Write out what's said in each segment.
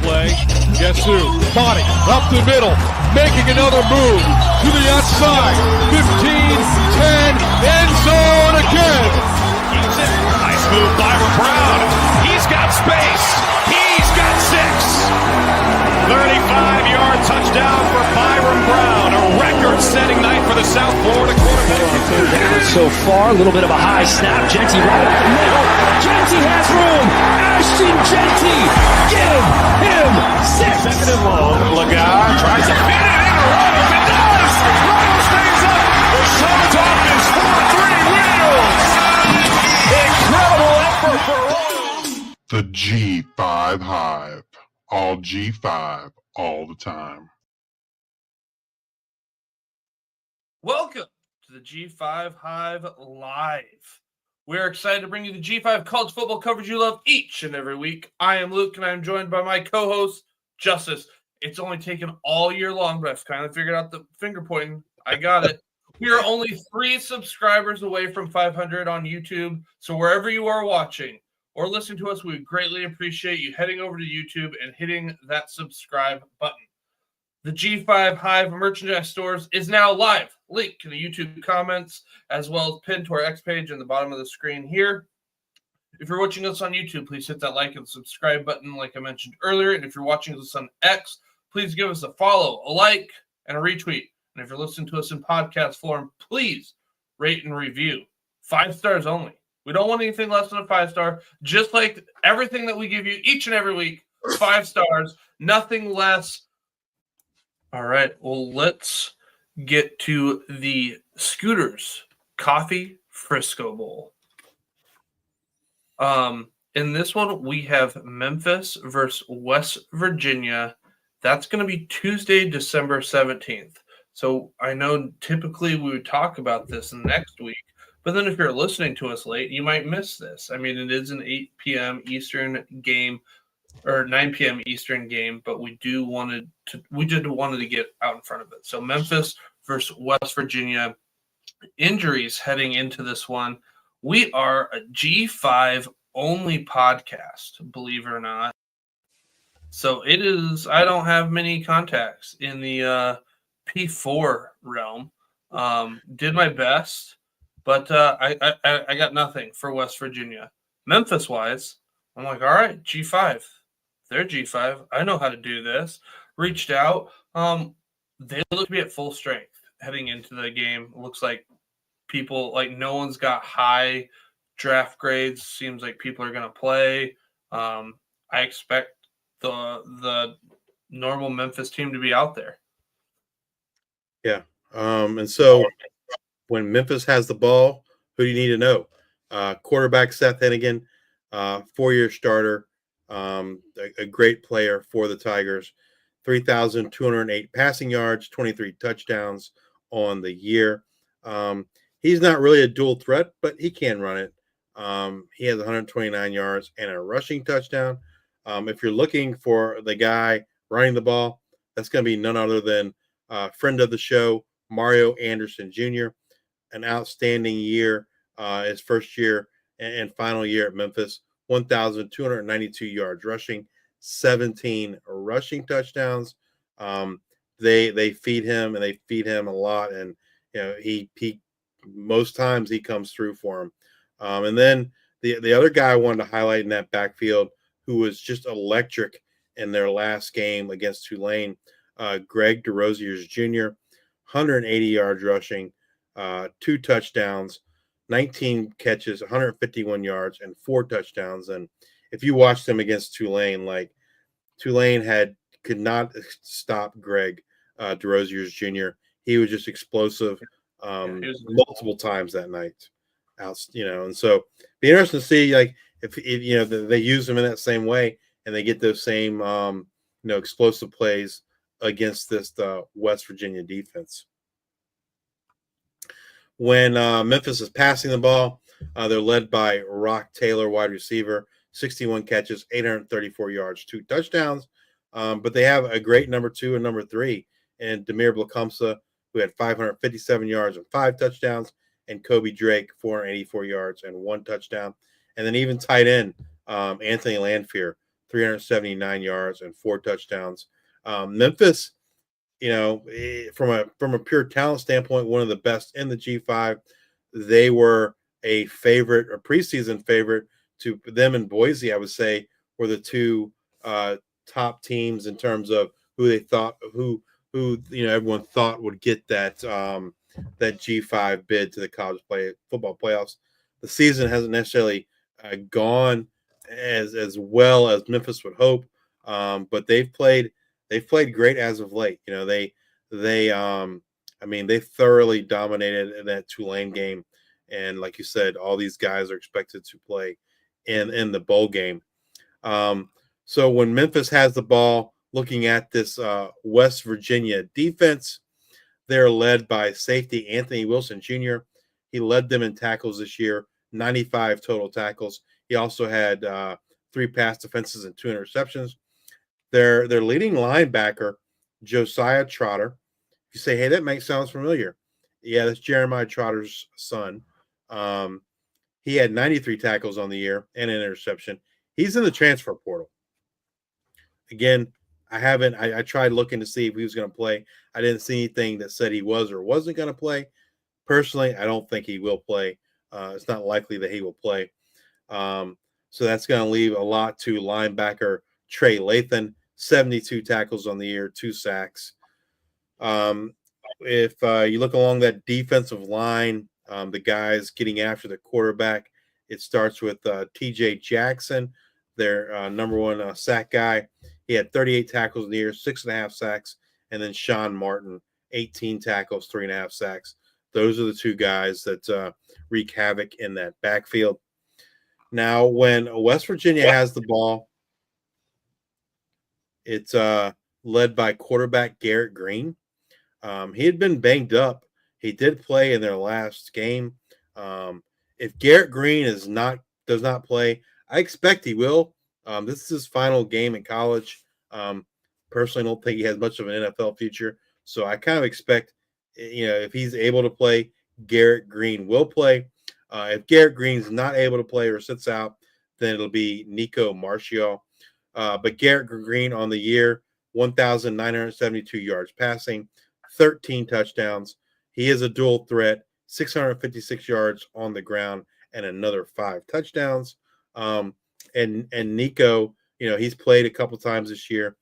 play. Guess who? Body up the middle, making another move to the outside. 15, 10, end zone again. Keeps it. Nice move by Brown. He's got space. He's got 6. 35-yard touchdown for Byron Brown. A record-setting night for the South Florida quarterback. Down so far, a little bit of a high snap. Genty right up the middle. Genty has room. Ashton Genty, give him 6. Second and long. Lagar tries to fit it in. Runnels, it does. Runnels stays up. The Suns offense 4-3 wins. Incredible effort for Runnels. The G5 Hive. All G5, all the time. Welcome to the G5 Hive Live. We're excited to bring you the G5 college football coverage you love each and every week. I am Luke, and I'm joined by my co-host, Justice. It's only taken all year long, but I've kind of figured out the finger pointing. I got it. We are only 3 subscribers away from 500 on YouTube, so wherever you are watching or listening to us, we would greatly appreciate you heading over to YouTube and hitting that subscribe button. The G5 Hive merchandise stores is now live. Link in the YouTube comments, as well as pinned to our X page in the bottom of the screen here. If you're watching us on YouTube, please hit that like and subscribe button like I mentioned earlier. And if you're watching us on X, please give us a follow, a like, and a retweet. And if you're listening to us in podcast form, please rate and review. 5 stars only. We don't want anything less than a 5-star. Just like everything that we give you each and every week, 5 stars, nothing less. All right, well, let's get to the Scooters Coffee Frisco Bowl. In this one, we have Memphis versus West Virginia. That's going to be Tuesday, December 17th. So I know typically we would talk about this next week, but then if you're listening to us late, you might miss this. I mean, it is an 8 p.m. Eastern game or 9 p.m. Eastern game, but we did wanted to get out in front of it. So Memphis versus West Virginia. Injuries heading into this one. We are a G5 only podcast, believe it or not. So it is. I don't have many contacts in the P4 realm. Did my best, but I got nothing for West Virginia. Memphis wise, I'm like, all right, G5. They're G5. I know how to do this. Reached out. They look to be at full strength heading into the game. Looks like people, like no one's got high draft grades. Seems like people are going to play. I expect the normal Memphis team to be out there. Yeah. And so when Memphis has the ball, who do you need to know? Quarterback Seth Hennigan, 4-year starter, a great player for the Tigers, 3,208 passing yards, 23 touchdowns on the year. He's not really a dual threat, but he can run it. He has 129 yards and a rushing touchdown. If you're looking for the guy running the ball, that's going to be none other than friend of the show, Mario Anderson Jr., an outstanding year, his first year and final year at Memphis, 1,292 yards rushing, 17 rushing touchdowns. They feed him, and they feed him a lot, and he most times he comes through for him. And then the other guy I wanted to highlight in that backfield, who was just electric in their last game against Tulane, Greg DeRosiers Jr., 180 yards rushing, 2 touchdowns, 19 catches, 151 yards, and 4 touchdowns. And if you watched them against Tulane, like Tulane could not stop Greg DeRosiers Jr. He was just explosive multiple times that night. And so be interesting to see, like, if they use them in that same way and they get those same explosive plays against this West Virginia defense. When Memphis is passing the ball, they're led by Rock Taylor, wide receiver, 61 catches, 834 yards, 2 touchdowns. But they have a great number 2 and number 3, and Demir Blakumsa, who had 557 yards and 5 touchdowns, and Kobe Drake, 484 yards and 1 touchdown. And then even tight end Anthony Landfear, 379 yards, and 4 touchdowns. Memphis, from a pure talent standpoint, one of the best in the G5. They were a preseason favorite to them, and Boise, I would say, were the two top teams in terms of who they thought everyone thought would get that G5 bid to the college football playoffs. The season hasn't necessarily gone as well as Memphis would hope, but they've played great as of late. They thoroughly dominated in that Tulane game, and like you said, all these guys are expected to play in the bowl game. So when Memphis has the ball, looking at this West Virginia defense, they're led by safety Anthony Wilson Jr. He led them in tackles this year, 95 total tackles. He also had 3 pass defenses and 2 interceptions. Their leading linebacker, Josiah Trotter. You say, hey, that sounds familiar. Yeah, that's Jeremiah Trotter's son. He had 93 tackles on the year and an interception. He's in the transfer portal. Again, I tried looking to see if he was going to play. I didn't see anything that said he was or wasn't going to play. Personally, I don't think he will play. It's not likely that he will play. So that's going to leave a lot to linebacker Trey Lathan, 72 tackles on the year, 2 sacks. If you look along that defensive line, the guys getting after the quarterback, it starts with TJ Jackson, their number 1 sack guy. He had 38 tackles in the year, 6.5 sacks. And then Sean Martin, 18 tackles, 3.5 sacks. Those are the 2 guys that wreak havoc in that backfield. Now, when West Virginia has the ball, it's led by quarterback Garrett Green. He had been banged up. He did play in their last game. If Garrett Green does not play, I expect he will. This is his final game in college. Personally, don't think he has much of an NFL future. So I kind of expect, if he's able to play, Garrett Green will play. If Garrett Green's not able to play or sits out, then it'll be Nico Martial. But Garrett Green on the year, 1,972 yards passing, 13 touchdowns. He is a dual threat, 656 yards on the ground, and another 5 touchdowns. And Nico, he's played a couple times this year,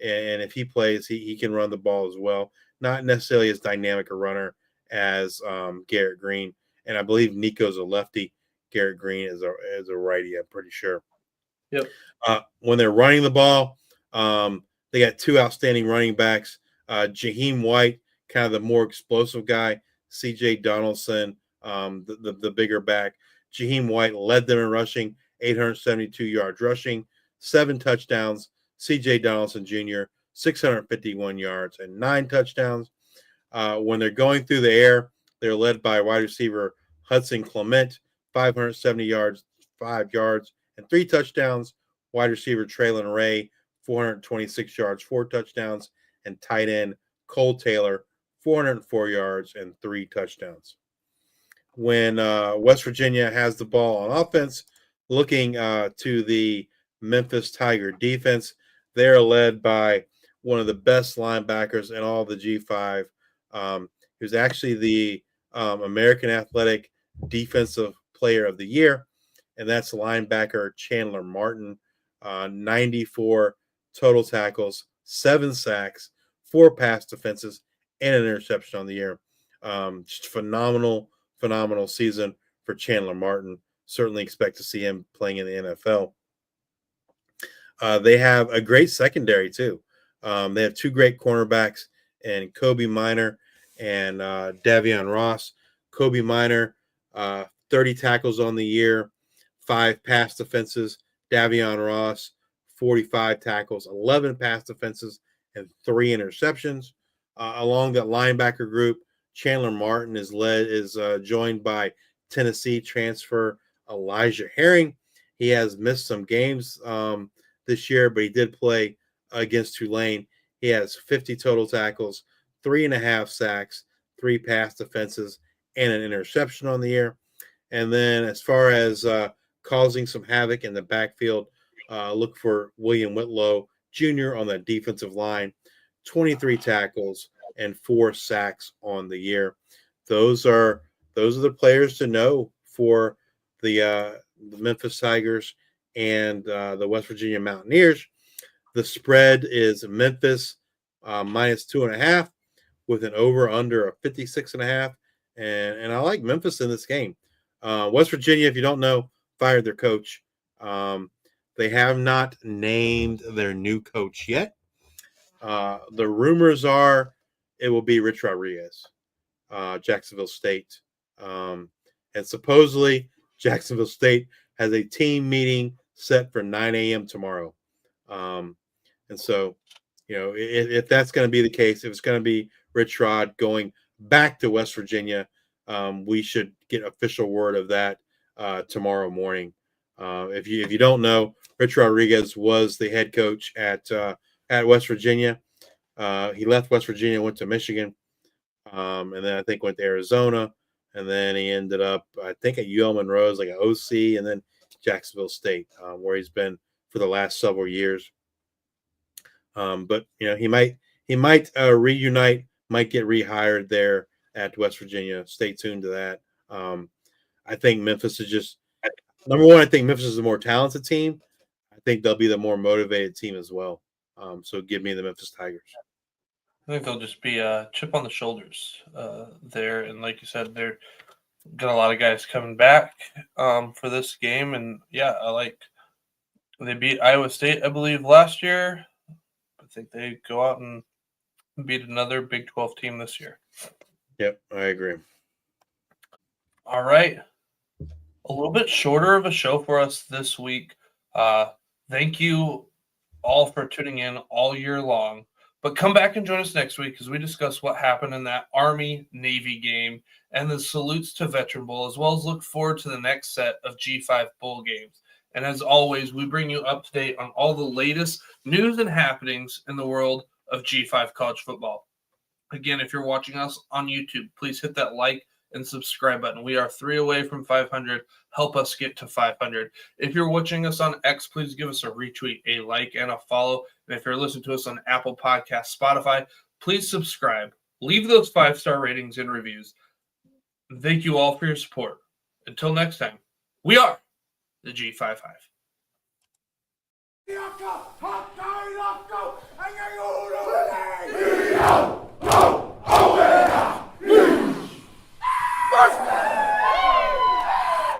and if he plays, he can run the ball as well. Not necessarily as dynamic a runner as Garrett Green, and I believe Nico's a lefty. Garrett Green is a righty, I'm pretty sure. Yep. When they're running the ball, they got 2 outstanding running backs. Jaheim White, kind of the more explosive guy. C.J. Donaldson, the bigger back. Jaheim White led them in rushing, 872 yards rushing, 7 touchdowns. C.J. Donaldson Jr., 651 yards and 9 touchdowns. When they're going through the air, they're led by wide receiver Hudson Clement, 570 yards, 5 yards, and 3 touchdowns. Wide receiver Traylon Ray, 426 yards, 4 touchdowns, and tight end Cole Taylor, 404 yards and 3 touchdowns. When West Virginia has the ball on offense, looking to the Memphis Tiger defense, they're led by one of the best linebackers in all the G5. He was actually the American Athletic Defensive Player of the Year, and that's linebacker Chandler Martin. 94 total tackles, 7 sacks, 4 pass defenses, and an interception on the year. Just phenomenal season for Chandler Martin. Certainly expect to see him playing in the NFL. They have a great secondary too. They have 2 great cornerbacks, and Kobe Minor and Davion Ross. Kobe Minor, 30 tackles on the year, 5 pass defenses. Davion Ross, 45 tackles, 11 pass defenses, and 3 interceptions. Along that linebacker group, Chandler Martin is joined by Tennessee transfer Elijah Herring. He has missed some games this year, but he did play against Tulane. He has 50 total tackles, 3.5 sacks, 3 pass defenses, and an interception on the year. And then as far as causing some havoc in the backfield, look for William Whitlow Jr. on the defensive line, 23 tackles and 4 sacks on the year. Those are the players to know for the Memphis Tigers and the West Virginia Mountaineers. The spread is Memphis minus 2.5 with an over/under of 56.5, and I like Memphis in this game. West Virginia, if you don't know, fired their coach. They have not named their new coach yet. The rumors are it will be Rich Rodriguez, Jacksonville State. And supposedly Jacksonville State has a team meeting set for 9 a.m. tomorrow. And so, if that's going to be the case, if it's going to be Rich Rod going back to West Virginia, we should get official word of that tomorrow morning. If you don't know, Rich Rodriguez was the head coach at West Virginia. He left West Virginia, went to Michigan, and then I think went to Arizona, and then he ended up, I think, at UL Monroe as like an OC, and then Jacksonville State, where he's been for the last several years. But he might reunite, might get rehired there at West Virginia. Stay tuned to that. I think Memphis is just number one. I think Memphis is the more talented team. I think they'll be the more motivated team as well. So give me the Memphis Tigers. I think they'll just be a chip on the shoulders there. And like you said, they're got a lot of guys coming back for this game. And yeah, they beat Iowa State, I believe, last year. I think they go out and beat another Big 12 team this year. Yep, I agree. All right. A little bit shorter of a show for us this week. Thank you all for tuning in all year long. But come back and join us next week as we discuss what happened in that Army-Navy game and the salutes to Veteran Bowl, as well as look forward to the next set of G5 Bowl games. And as always, we bring you up to date on all the latest news and happenings in the world of G5 college football. Again, if you're watching us on YouTube, please hit that like and subscribe button. We are 3 away from 500. Help us get to 500. If you're watching us on X, please give us a retweet, a like, and a follow. And if you're listening to us on Apple Podcasts, Spotify, please subscribe. Leave those 5-star ratings and reviews. Thank you all for your support. Until next time, we are the G5 Hive.